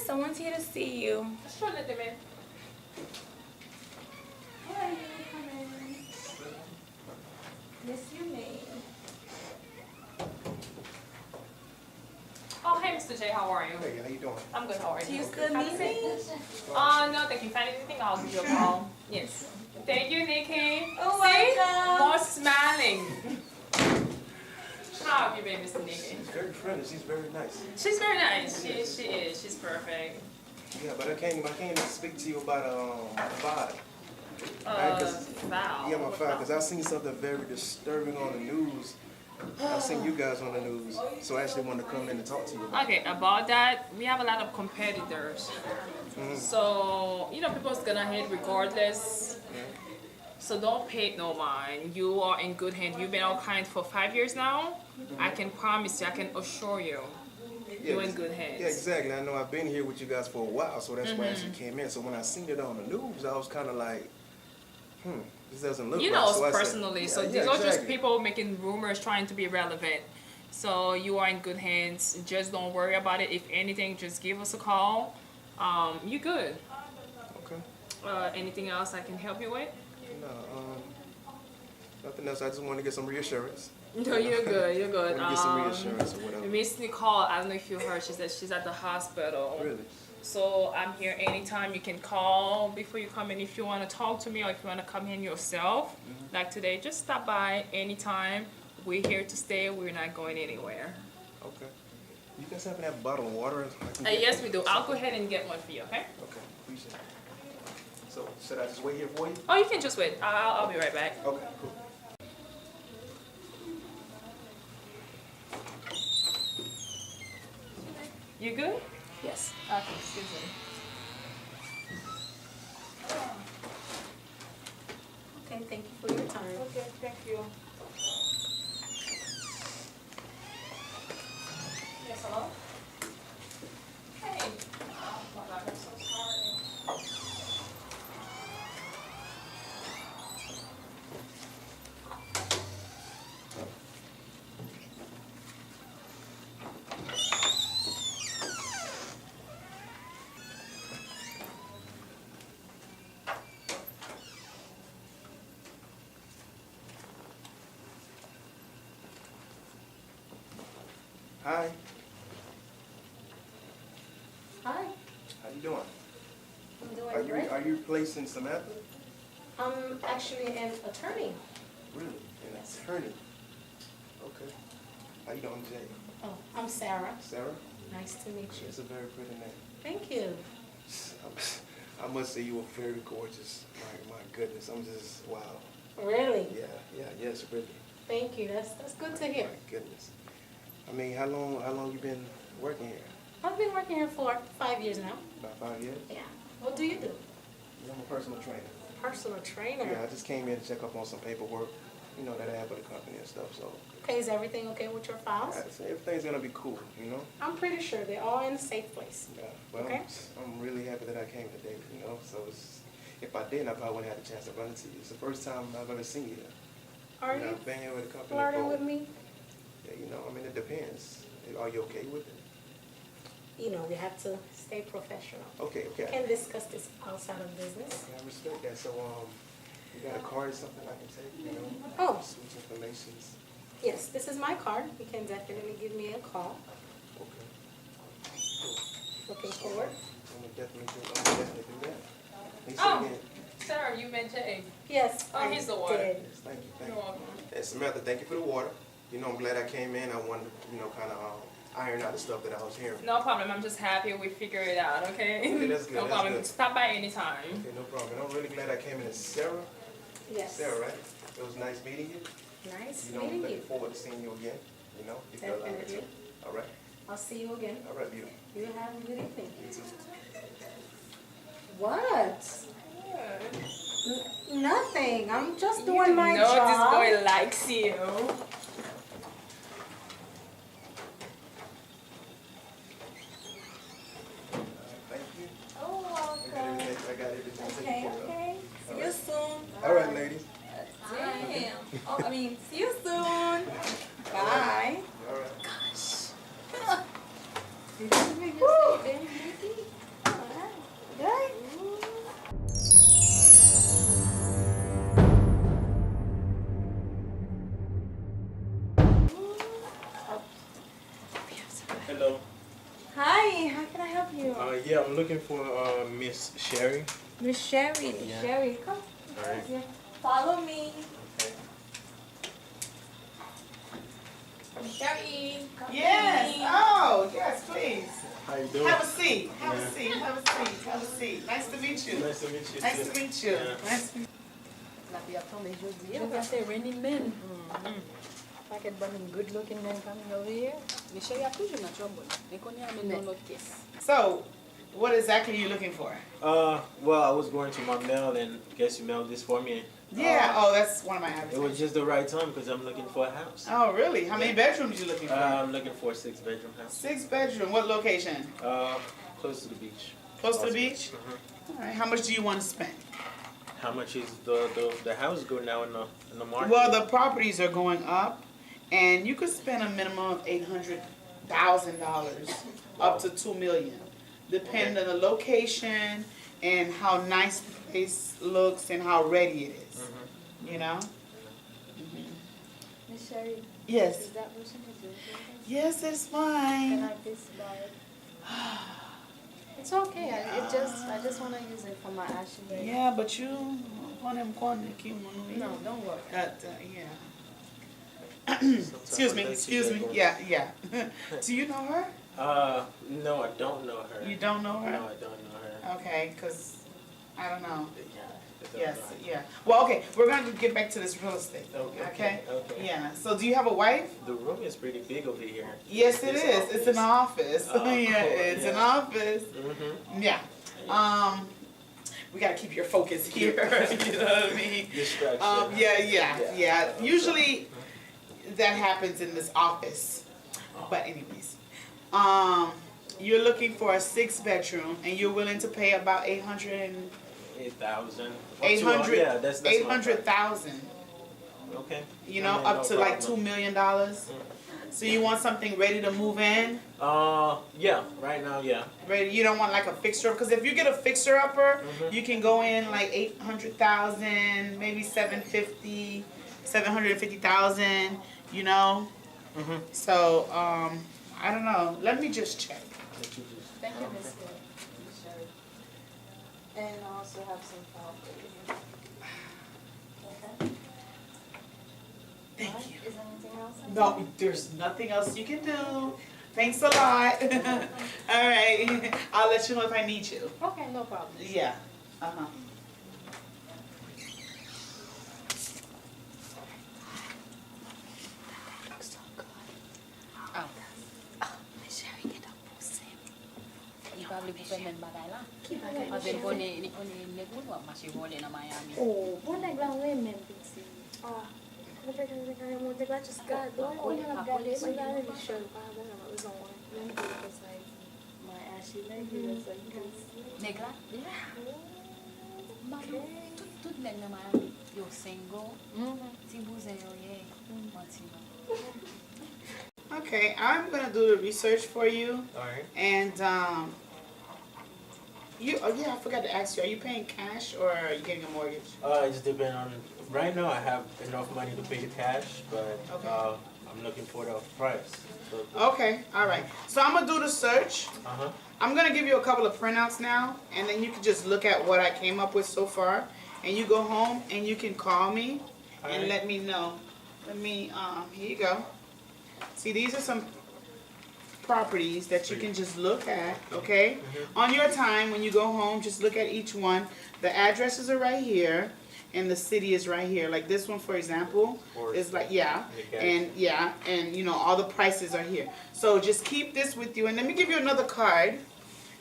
someone's here to see you. Sure, let them in. Hi, come in. Miss your name. Oh, hey, Mr. J, how are you? Hey, how you doing? I'm good, how are you? Do you still need me? No, thank you. If I need anything, I'll give you a call. Yes. Thank you, Nikki. Oh, See? welcome. More smiling. How have you been, Mr. Nikki? She's very friendly. She's very nice. She's very nice. She is. She's perfect. Yeah, but I came to speak to you about vibe. Foul. Yeah, my vibe, because I seen something very disturbing on the news. I seen you guys on the news, so I actually wanted to come in and talk to you about it. Okay, about that, we have a lot of competitors. So, you know, people's gonna hate regardless. So don't pay no mind. You are in good hands. You've been all kind for 5 years now. I can promise you, I can assure you, you're in good hands. Yeah, exactly. I know I've been here with you guys for a while, so that's why I actually came in. So when I seen it on the news, I was kind of like, this doesn't look You right. know So I us said, personally, yeah, so yeah, these are just exactly. people making rumors trying to be relevant. So you are in good hands. Just don't worry about it. If anything, just give us a call. You good. Okay. Anything else I can help you with? No, nothing else. I just want to get some reassurance. No, you're good. You're good. Get some reassurance or whatever. Miss Nicole, I don't know if you heard, she said she's at the hospital. Really? So I'm here anytime. You can call before you come in if you want to talk to me or if you want to come in yourself. Like today, just stop by anytime. We're here to stay. We're not going anywhere. Okay. You guys happen to have a bottle of water? I can get? Yes, we do. I'll go ahead and get one for you, okay? Okay, appreciate it. So, should I just wait here for you? Oh, you can just wait. I'll be right back. Okay, cool. You good? Yes. Okay, excuse me. Okay, thank you for your time. Okay, thank you. Yes, hello? Hey. Oh my God, I'm so sorry. Hi, Hi. how you doing? I'm doing great. Are you replacing Samantha? I'm actually an attorney. Really? An attorney? Okay. How you doing, Jay? Oh, I'm Sarah. Sarah? Nice to meet you. It's a very pretty name. Thank you. I must say you were very gorgeous. My goodness, I'm just, wow. Really? Yes, really. Thank you. That's good to hear. My goodness. I mean, how long you been working here? I've been working here for 5 years now. About 5 years? Yeah. What do you do? I'm a personal trainer. Personal trainer. Yeah, I just came in to check up on some paperwork, you know, that I have with the company and stuff, so. Okay, is everything okay with your files? I'd say everything's gonna be cool, you know? I'm pretty sure they're all in a safe place. Yeah, well, Okay. I'm really happy that I came today, you know, so if I didn't, I probably wouldn't have a chance to run into you. It's the first time I've ever seen you. Are you I've been here with the company. flirting for- with me? Yeah, you know, I mean, it depends. Are you okay with it? You know, we have to stay professional. Okay. We can discuss this outside of business. I respect that. So, you got a card or something I can take, you know? Oh. Switch informations. Yes, this is my card. You can definitely give me a call. Okay. Looking forward. I'm gonna definitely do that. Hey, say Oh. again. Sarah, you met Jay. Yes, Oh, I here's the water. did. Yes, thank you. You're welcome. Hey, Samantha, thank you for the water. You know, I'm glad I came in. I wanted to, you know, kind of iron out the stuff that I was hearing. No problem. I'm just happy we figured it out, okay? Okay, that's good, No that's problem. good. Stop by anytime. Okay, no problem. And I'm really glad I came in. It's Sarah? Yes. Sarah, right? It was nice meeting you. Nice You know, I'm meeting looking you. forward to seeing you again. You know, if you're allowed to. Definitely. All right. I'll see you again. All right, beautiful. You have a good evening. You too. What? Nothing. I'm just You doing my know job. this boy likes you. Thank you. Oh, welcome. I got everything taken Okay, care of. okay. See you soon. All right, ladies. Damn. Oh, I mean, see you soon. Bye. All right. Gosh. Did you make yourself very happy? Yeah, I'm looking for Miss Sherry. Miss Sherry. Yeah. Sherry, come. All right. Here. Follow me. Okay. Miss Sherry, come. Yes. in. Oh, yes, please. How you doing? Have a seat. Have Yeah. a seat. Have a seat. Have a seat. Nice to meet you. Nice to meet you. Nice too. to meet you. Yeah. Nice to meet La pi ap tombe jodi. You can say renmen. Paket bon good looking men coming over here. Me chéri a toujou nan trouble. Me konye ame nan lot kes. So, what exactly are you looking for? Well, I was going to my mail and guess you mailed this for me. Yeah. Oh, that's one of my It was advertisements. just the right time because I'm looking for a house. Oh, really? How many bedrooms you looking for? I'm looking for a 6-bedroom house. 6 bedroom. What location? Close to the beach. Close to the beach? Mhm. All right. How much do you want to spend? How much is the house go now in the market? Well, the properties are going up, and you could spend a minimum of $800,000 up to $2 million, depending on the location and how nice the place looks and how ready it is. You know? Miss Sherry, Yes. is that person is yours? Yes, it's Can mine. I please buy it? It's okay. I just want to use it for my ashley. Yeah, but you want him calling the No, don't worry. yeah. Excuse me. Yeah. Do you know her? No, I don't know her. You don't know her? No, I don't know her. Okay, because I don't know. Yeah. I don't Yes, know her. yeah. Well, okay, we're going to get back to this real estate. Okay. Okay. Yeah. So, do you have a wife? The room is pretty big over here. Yes, it This is. It's an office. Oh, Yeah, cool, it's an yeah. office. Yeah. We gotta keep your focus here. You know what I mean? Distraction. Yeah. Usually, that happens in this office. But anyways, you're looking for a 6-bedroom, and you're willing to pay about 8,000. 800 Yeah, that's 800,000. Okay. You know, I mean, up no to like problem. $2 million. So you want something ready to move in? Yeah. Right now, yeah. Ready? You don't want like a fixer up, because if you get a fixer upper, you can go in like 800,000, maybe 750,000. You know. So I don't know. Let me just check. Thank you, Miss Sherry. And I also have some file for you. Okay. Thank you. Is there anything else? No, there's nothing else you can do. Thanks a lot. All right. I'll let you know if I need you. Okay, no problem. Yeah. Uh-huh. So good. Oh. Miss Sherry, get up, Sam. You probably put men bagay la. Parce que ni kone negul wa machi vole na Miami. Oh, bon nèg la wè men piti. Ah. Mwen te kare mwen te just gade. Ou yon ap gade, mwen gade li show pa ben ama we don't want. Let me go beside my ashy leg here so you can see. Negla? Yeah. Mami, tout neg na Miami yo single. Ti bouzen yo ye. Mati yo. Okay, I'm gonna do the research for you. All right. And I forgot to ask you, are you paying cash or are you getting a mortgage? It just depends on. Right now, I have enough money to pay the cash, but Okay. I'm looking for the price. So, Okay, all right. So I'm gonna do the search. I'm gonna give you a couple of printouts now, and then you can just look at what I came up with so far. And you go home and you can call me and Alright. let me know. Here you go. See, these are some properties that you can just look at, okay? On your time, when you go home, just look at each one. The addresses are right here, and the city is right here. Like this one, for example, is like, and you know, all the prices are here. So just keep this with you, and let me give you another card,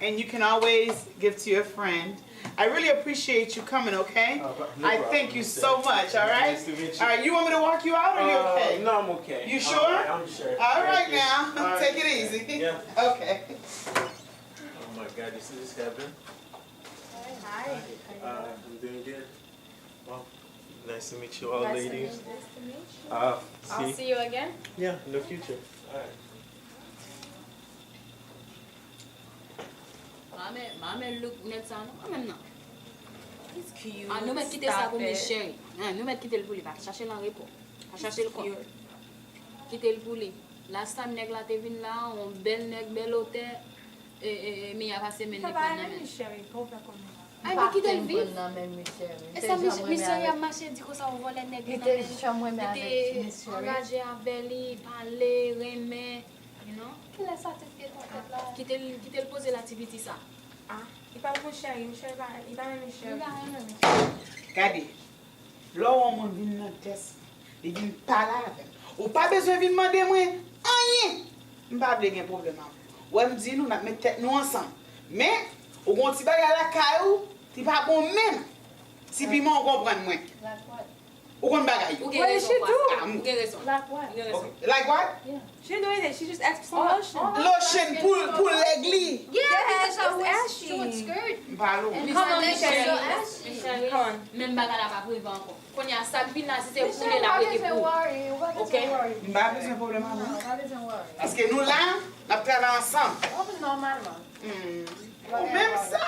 and you can always give to your friend. I really appreciate you coming, okay? No I problem. thank you so much, all right? Nice to meet you. All right, you want me to walk you out, or you okay? No, I'm okay. You sure? I'm sure. All right Thank you. now, All right. take it easy. Yeah. Okay. Oh my God, you see this happen? Hi. I'm doing good. Well, nice to meet you all, Nice to ladies. meet you. I'll See? see you again. Yeah, in the future. All right. Mame look net sa nou, mame nan. He's cute. Nou met kite sa pou Stop Miss it. Sherry. Nou met kite l pou li, pa chache lan repo. Pa chache l kon. Kite l pou li. Last time neg la te vin la, on bel neg, bel hotel. mi a passé men Sa li ba pren men nan mi men. chéri, pou fè kon men. Ay, mi ki del viv. E sa mi Monsieur chéri a marché di ko sa ou vole nèg nan men. chambre mais avec Était monsieur. engagé avec lui, parler, renmen, you know. Quel est certificat en fait là? Qui te le pose l'activité ça. Ah, il parle mon chéri, mon chéri ba, il parle mon chéri. Gade, lò ou moun vin nan test, li vin pala avèm. Ou pa bezwen vin mande mwen, anye. Mpa ble gen problem avèm. Ou m di nou nak met tèt nou ansan. Men, ou gon ti bagay la kayou, ti pa bon men. Si pi moun kompran mwen. Like what? Ou kon bagay yo. Ou gen raison she do? pas. Ou gen raison. Like what? Ou gen raison. Like what? She didn't do anything, she just asked for some lotion. Lotion pou legli. Yeah, it's ashy. short skirt. Mpa lo. And Come on, it's Michelle. so ashy. Come on. Même baga la pa prive anko. Kon ya sa pin la si se Monsieur, poule la why prete doesn't pou. worry? Why doesn't Okay. worry? Mpa bezwen problem avèm. Why doesn't worry? Paske nou la, nap travay ansam. On est normalement. Ou mèm sa.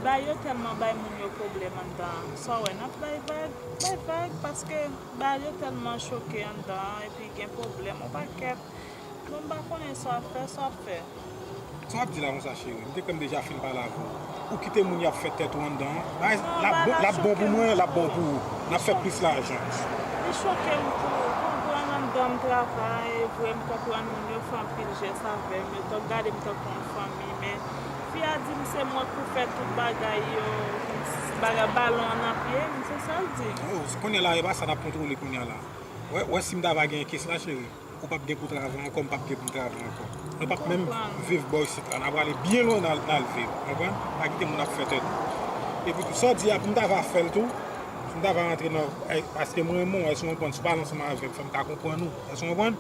Ba yo telman bay moun yo problem an dan. So we not bay bag, paske ba yo telman choke an dan epi gen problem ou pa ket. Moun ba konen so a fe. So ap di la moun sa chéri, mwen te kom deja fin pa la vou. Ou kite moun yap fè tèt ou an dan, la bon pou mwen, la bon pou ou. Na fè plus la ajan. Li choke m pou kompran an dan m travay, vwe m kompran moun yo fan pil jes avem, yo to gade m to kon fami, men fi a di m se mwen pou fè tout bagay yo, bagay balon an piye, m se sa l di. Konye la e ba sa da kontrole konye la. Wè si m dava gen kes la chéri, ou pap gen pou travan, kom pap gen pou travan ankon. Nou pap mèm viv boy sit la, nan wale bien loin nan l viv, anpon? Pa gite moun ap fè tèt. E pi tout so di ap, m dava fèl tou, m dava rentre nan, paske mwen moun, e son anpon, sou balan seman avèk, fèm ka kompon nou, e son anpon?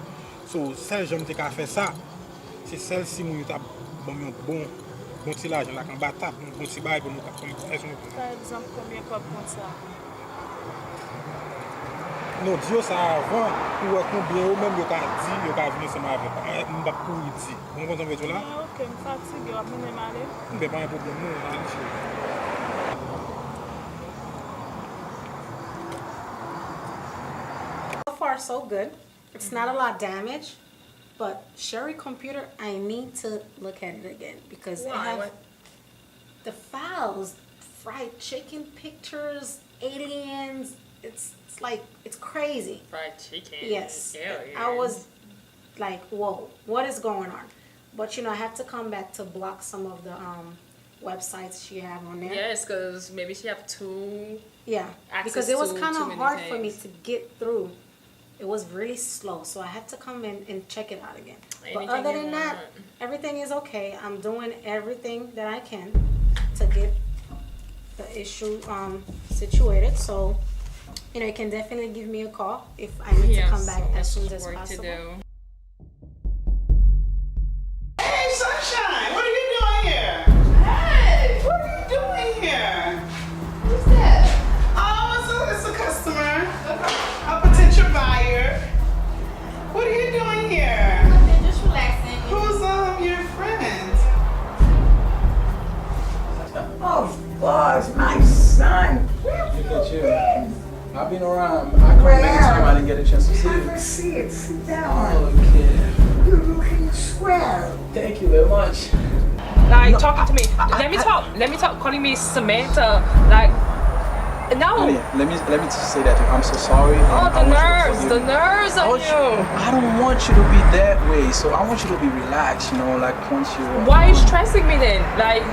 So, sel jom te ka fè sa, se sel si moun yo tap bon ti la, jen la kan batap, bon ti bay, bon nou tap, e son anpon. Par exemple, combien kop kon sa? Non, diyo sa avan, pou wè konbyen ou mèm yo ka di, yo ka vini seman avèk. M bak pou yi di. Mwen kontan vè la? Ok, m fatige, wap mwen emale. M be pa yon problem nou, nan li chéri. So far, so good. It's not a lot damaged, but Sherry computer, I need to look at it again because I have the files, fried chicken pictures, aliens. It's like, it's crazy. Fried chicken. Yes. Aliens. I was like, whoa, what is going on? But you know, I have to come back to block some of the websites she have on there. Yes, because maybe she have two. Yeah, Access because it was to kind too of many hard for me things. to get through. It was really slow, so I had to come in and check it out again. But Anything other you than that, want. everything is okay. I'm doing everything that I can to get the issue situated. So, you know, you can definitely give me a call if I need to come back as soon as work possible. to do. Hey, Sunshine, what are you doing here? Hey, what are you doing here? Who's that? Oh, it's a customer, a potential buyer. What are you doing here? Nothing, just relaxing. Who's your friend? Of course, my son. Look at you. I've been around. I come many times. I didn't get a chance to see Have you. a seat. Sit down. Okay. You're looking swell. Thank you very much. Like talking to me. Let me talk. Calling me Samantha. Like no. Honey, let me just say that I'm so sorry. Oh, I want you to the forgive me. nerves of you. I don't want you to be that way. So I want you to be relaxed. You know, like once you. Why are you stressing me then? Like